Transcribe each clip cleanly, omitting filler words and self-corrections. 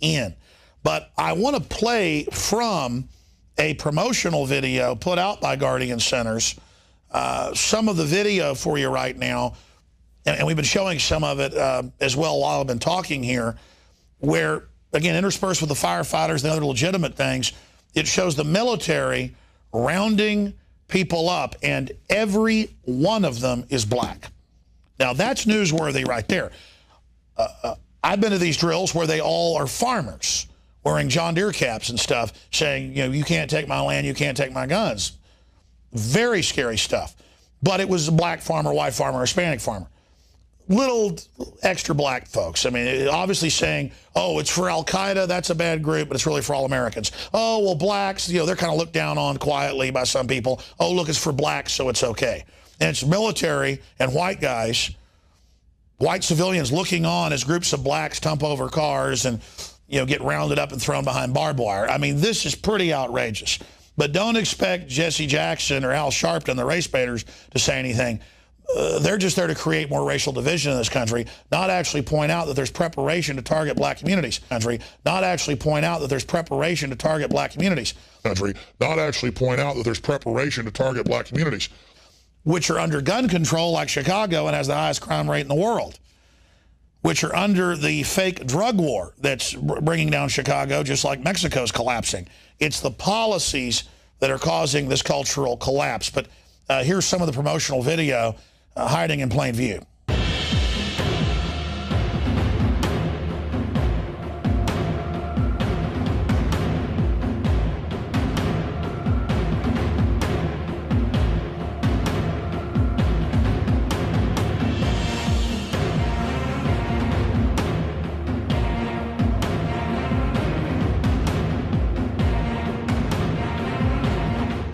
in. But I want to play from a promotional video put out by Guardian Centers, some of the video for you right now, and we've been showing some of it as well while I've been talking here, where, again, interspersed with the firefighters and other legitimate things, it shows the military rounding people up, and every one of them is black. Now, that's newsworthy right there. I've been to these drills where they all are farmers wearing John Deere caps and stuff, saying, you know, you can't take my land, you can't take my guns. Very scary stuff. But it was a black farmer, white farmer, Hispanic farmer. Little extra black folks. I mean, obviously saying, oh, it's for Al-Qaeda, that's a bad group, but it's really for all Americans. Oh, well, blacks, you know, they're kind of looked down on quietly by some people. Oh, look, it's for blacks, so it's okay. And it's military and white guys, white civilians looking on as groups of blacks tump over cars and, you know, get rounded up and thrown behind barbed wire. I mean, this is pretty outrageous. But don't expect Jesse Jackson or Al Sharpton, the race baiters, to say anything. They're just there to create more racial division in this country, not actually point out that there's preparation to target black communities. Not actually point out that there's preparation to target black communities. Not actually point out that there's preparation to target black communities, which are under gun control like Chicago and has the highest crime rate in the world, which are under the fake drug war that's bringing down Chicago, just like Mexico's collapsing. It's the policies that are causing this cultural collapse. But here's some of the promotional video hiding in plain view.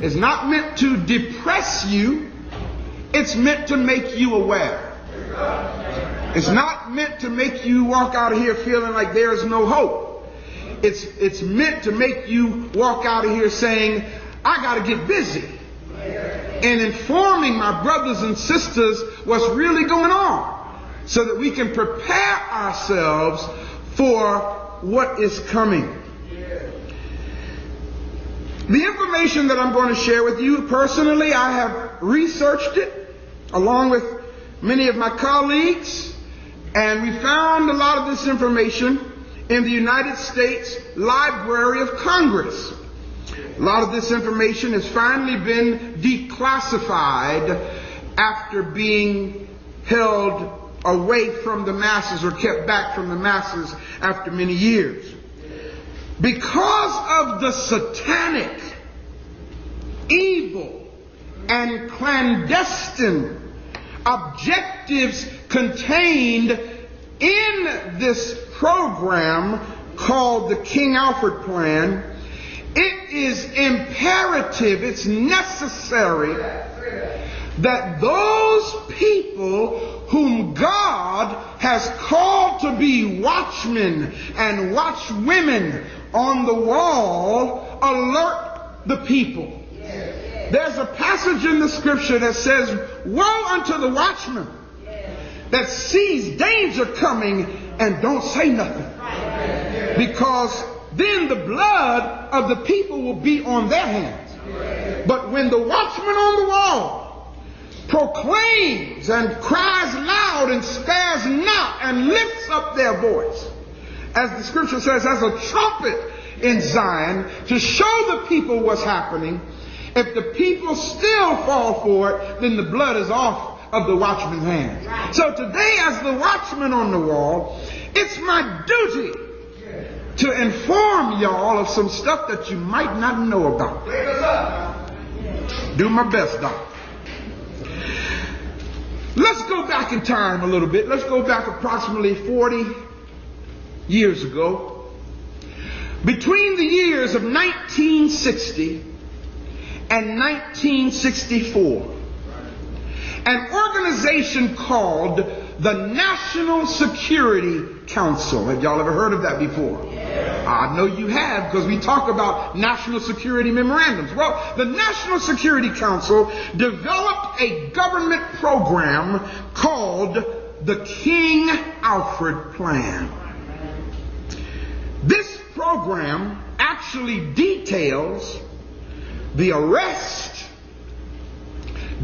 It's not meant to depress you. It's meant to make you aware. It's not meant to make you walk out of here feeling like there's no hope. It's meant to make you walk out of here saying, I got to get busy and informing my brothers and sisters what's really going on so that we can prepare ourselves for what is coming. The information that I'm going to share with you, personally, I have researched it along with many of my colleagues, and we found a lot of this information in the United States Library of Congress. A lot of this information has finally been declassified after being held away from the masses or kept back from the masses after many years. Because of the satanic, evil, and clandestine objectives contained in this program called the King Alfred Plan, it is imperative, it's necessary that those people whom God has called to be watchmen and watchwomen on the wall alert the people. There's a passage in the scripture that says, woe unto the watchman that sees danger coming and don't say nothing, because then the blood of the people will be on their hands. But when the watchman on the wall proclaims and cries loud and spares not and lifts up their voice, as the scripture says, as a trumpet in Zion, to show the people what's happening, if the people still fall for it, then the blood is off of the watchman's hands. So today, as the watchman on the wall, it's my duty to inform y'all of some stuff that you might not know about. Do my best, Doc. Let's go back in time a little bit. Let's go back approximately 40 years ago. Between the years of 1960 and 1964, an organization called the National Security Council. Have y'all ever heard of that before? I know you have, because we talk about national security memorandums. Well, the National Security Council developed a government program called the King Alfred Plan. This program actually details the arrest,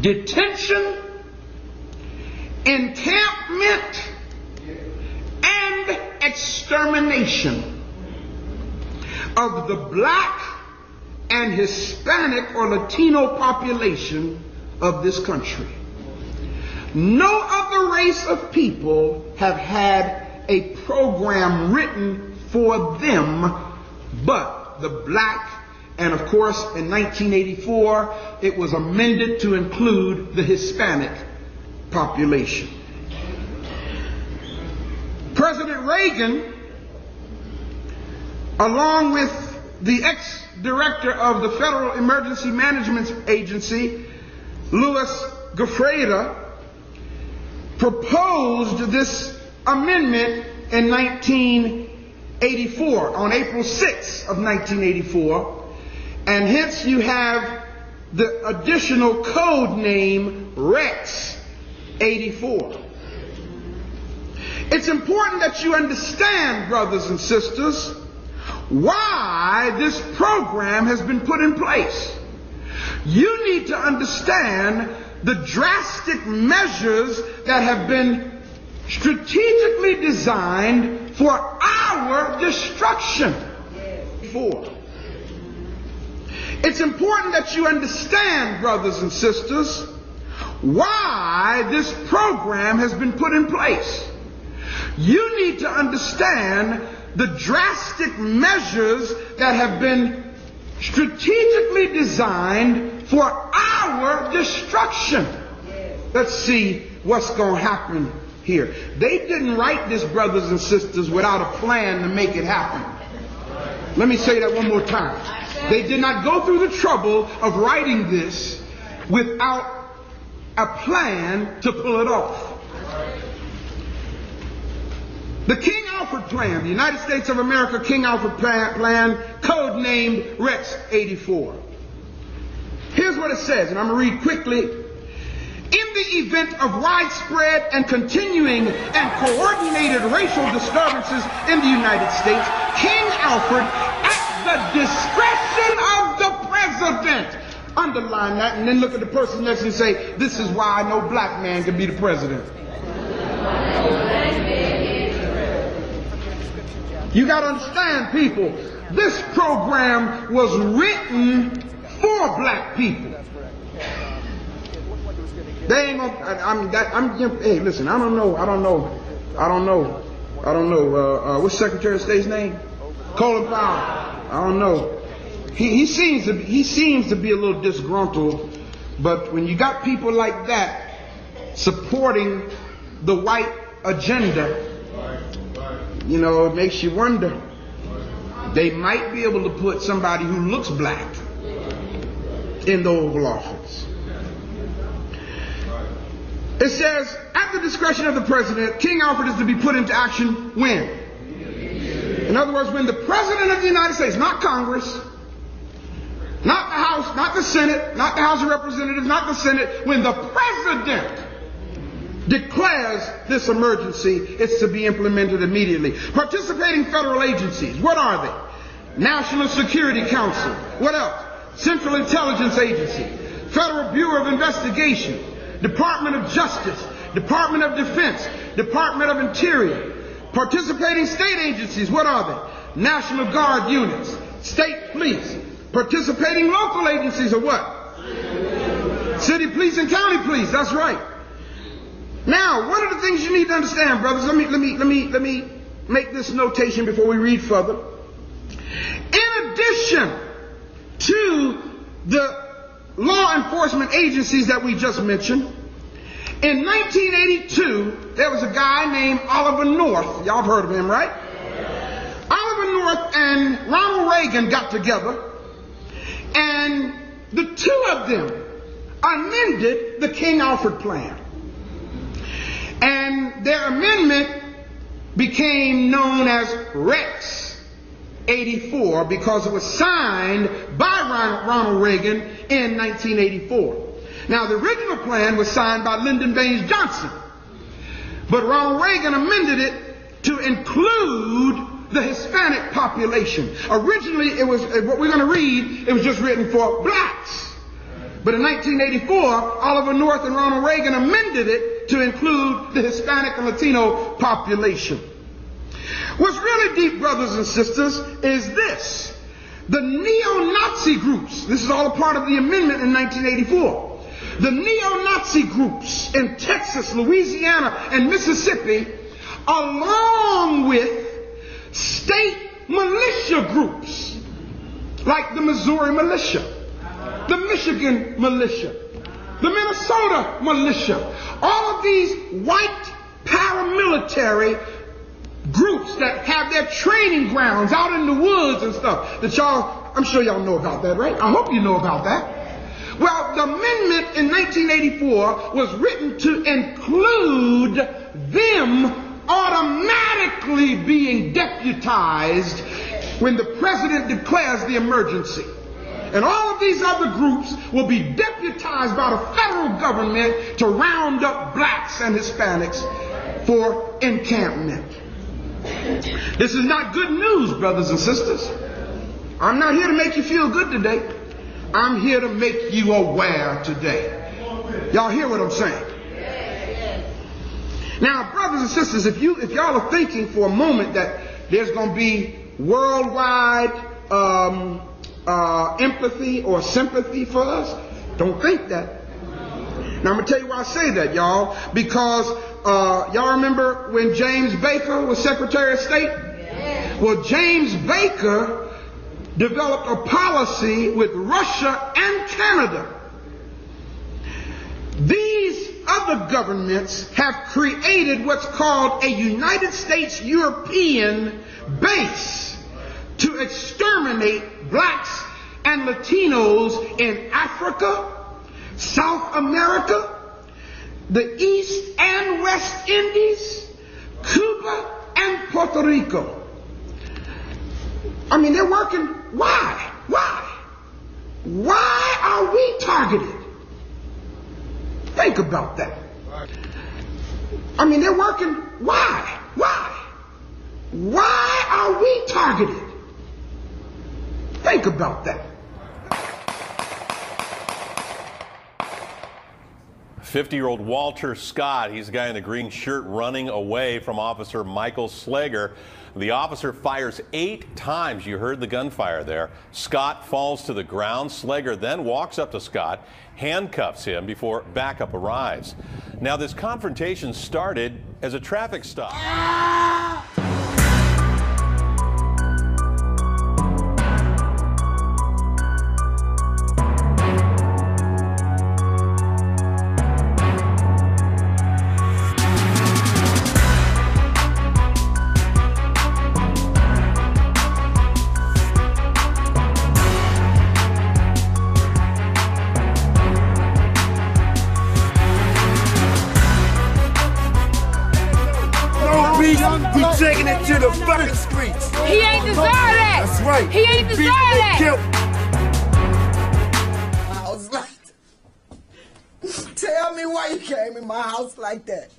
detention, encampment, and extermination of the black and Hispanic or Latino population of this country. No other race of people have had a program written for them but the black, and of course in 1984 it was amended to include the Hispanic population. President Reagan, along with the ex-director of the Federal Emergency Management Agency, Louis Goffredo, proposed this amendment in 1984, on April 6th of 1984, and hence you have the additional code name Rex 84. It's important that you understand, brothers and sisters, why this program has been put in place. You need to understand the drastic measures that have been strategically designed for our destruction. It's important that you understand, brothers and sisters, why this program has been put in place. You need to understand the drastic measures that have been strategically designed for our destruction. Let's see what's going to happen here. They didn't write this, brothers and sisters, without a plan to make it happen. Let me say that one more time. They did not go through the trouble of writing this without a plan to pull it off. The King Alfred Plan, the United States of America King Alfred Plan, codenamed Rex 84. Here's what it says, and I'm going to read quickly. In the event of widespread and continuing and coordinated racial disturbances in the United States, King Alfred, at the discretion of the president, underline that and then look at the person next and say, this is why no black man can be the president. You got to understand, people, this program was written for black people. They ain't gonna, hey, listen, I don't know. What's Secretary of State's name? Colin Powell. I don't know. He seems to be a little disgruntled, but when you got people like that supporting the white agenda, you know, it makes you wonder. They might be able to put somebody who looks black in the Oval Office. It says, at the discretion of the president, King Alfred is to be put into action when? In other words, when the president of the United States, not Congress, not the House, not the Senate, not the House of Representatives, not the Senate, when the president declares this emergency, it's to be implemented immediately. Participating federal agencies, what are they? National Security Council. What else? Central Intelligence Agency, Federal Bureau of Investigation, Department of Justice, Department of Defense, Department of Interior. Participating state agencies, what are they? National Guard units, state police. Participating local agencies are what? City police and county police, that's right. Now, one of the things you need to understand, brothers, let me make this notation before we read further. In addition to the law enforcement agencies that we just mentioned, in 1982, there was a guy named Oliver North. Y'all have heard of him, right? Oliver North and Ronald Reagan got together, and the two of them amended the King Alfred Plan. And their amendment became known as Rex 84 because it was signed by Ronald Reagan in 1984. Now, the original plan was signed by Lyndon Baines Johnson, but Ronald Reagan amended it to include the Hispanic population. Originally, it was, what we're going to read, it was just written for blacks. But in 1984, Oliver North and Ronald Reagan amended it to include the Hispanic and Latino population. What's really deep, brothers and sisters, is this. The neo-Nazi groups, this is all a part of the amendment in 1984. The neo-Nazi groups in Texas, Louisiana, and Mississippi, along with state militia groups, like the Missouri militia, the Michigan militia, the Minnesota militia, all of these white paramilitary groups that have their training grounds out in the woods and stuff that y'all, I'm sure y'all know about that, right? I hope you know about that. Well, the amendment in 1984 was written to include them automatically being deputized when the president declares the emergency. And all of these other groups will be deputized by the federal government to round up blacks and Hispanics for encampment. This is not good news, brothers and sisters. I'm not here to make you feel good today. I'm here to make you aware today. Y'all hear what I'm saying? Now, brothers and sisters, if y'all are thinking for a moment that there's going to be worldwide empathy or sympathy for us, don't think that. Now, I'm going to tell you why I say that, y'all. Because y'all remember when James Baker was Secretary of State? Yeah. Well, James Baker developed a policy with Russia and Canada. These other governments have created what's called a United States European base to exterminate blacks and Latinos in Africa, South America, the East and West Indies, Cuba, and Puerto Rico. I mean, they're working. Why? Why are we targeted? Think about that. I mean, they're working. Why? Why are we targeted? Think about that. 50-year-old Walter Scott, he's the guy in the green shirt running away from Officer Michael Slager. The officer fires 8 times. You heard the gunfire there. Scott falls to the ground. Slager then walks up to Scott, handcuffs him before backup arrives. Now, this confrontation started as a traffic stop. We taking it to the fucking streets. He ain't deserve that. That's right. He ain't deserve that. I was like, tell me why you came in my house like that.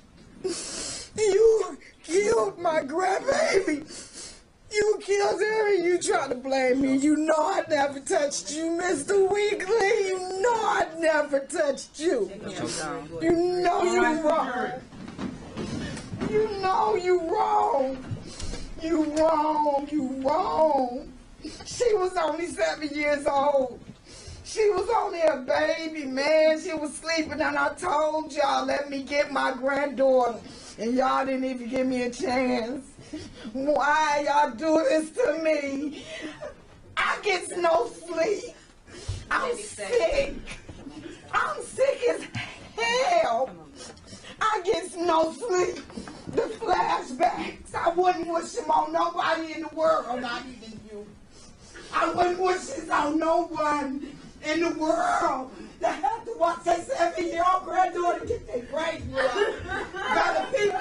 You killed my grandbaby. You killed her and you trying to blame me. You know I never touched you, Mr. Weekly. You know I never touched you. You know you wrong. You know you wrong. You wrong. She was only 7 years old. She was only a baby, man. She was sleeping and I told y'all, let me get my granddaughter. And y'all didn't even give me a chance. Why y'all do this to me? I get no sleep. I'm sick. I'm sick as hell. I get no sleep. The flashbacks, I wouldn't wish them on nobody in the world, not even you. I wouldn't wish this on no one in the world that have to watch their 7-year-old granddaughter get their brains blown by the people